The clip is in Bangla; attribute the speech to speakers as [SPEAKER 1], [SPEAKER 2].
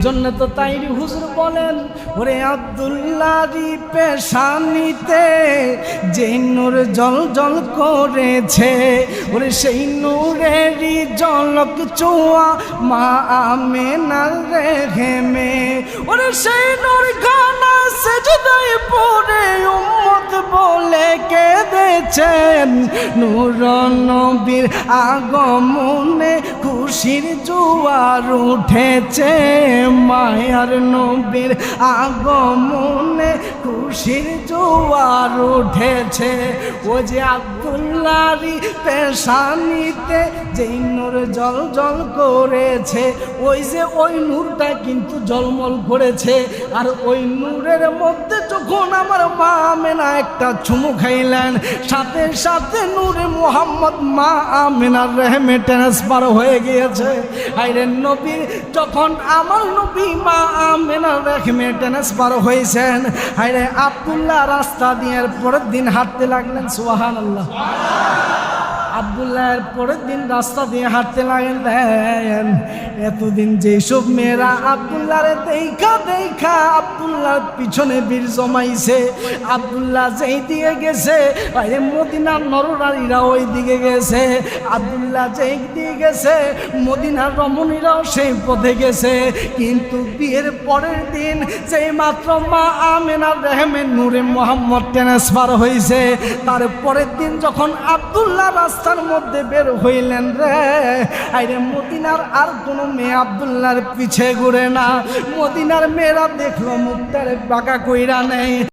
[SPEAKER 1] জন্য তো তাইরি হুজুর বলেন, ওরে আব্দুল্লাহরি পেশানিতে যে নূর জল জল করেছে, ওরে সেই নূরেরই ঝলক চোয়া মা আমেনার রেহেমে, ওরে সেই নূর খানা সেজদায় পড়ে উম্মত বলে কেঁদেছেন। নূর নবীর আগমনে খুশির জোয়ার উঠেছে, মায়ার নবীর আগমনে খুশির জোয়ার উঠেছে। ও যে আব্দুল্লাহরি পেশানিতে যেই নূর জল জল করেছে, ওই নূরটা কিন্তু জলমল করেছে। আর ওই নূরের মধ্যে যখন আমার মা আমেনা একটা চুমু খাইলেন, সাথে সাথে নূরে মুহাম্মদ মা আমেনার রেহেমে ট্রান্সফার হয়ে গিয়েছে। আইরে নবী যখন আমার নবী মা আমেনার রেহেমে ট্রান্সফার হয়েছেন, আইরে আব্দুল্লাহ রাস্তা দিয়ে পরের দিন হাঁটতে লাগলেন। সুবহানাল্লাহ। আব্দুল্লাহর পরের দিন রাস্তা দিয়ে হাঁটতে লাগলেন। এতদিন যেসব মেয়েরা আব্দুল্লাহরে দেখা আব্দুল্লাহর পিছনে বীর জমাইছে, আব্দুল্লাহ যেই দিকে গেছে আরে মদিনার নরনারীরা ওই দিকে গেছে, আব্দুল্লাহ যেই দিকে গেছে মদিনার রমণীরাও সেই পথে গেছে। কিন্তু বিয়ের পরের দিন যেই মাত্র মা আমেনার রেহেমে নূরে মুহাম্মদ ট্রান্সফার হয়েছে, তার পরের দিন যখন আব্দুল্লাহ রাস্তার মধ্যে বের হইলেন রে, আইরে মদিনার আর কোনো মেয়ে আব্দুল্লাহর পিছে ঘুরে না। মদিনার মেয়েরা দেখলো মুখটারে বাঁকা কইরা নেই।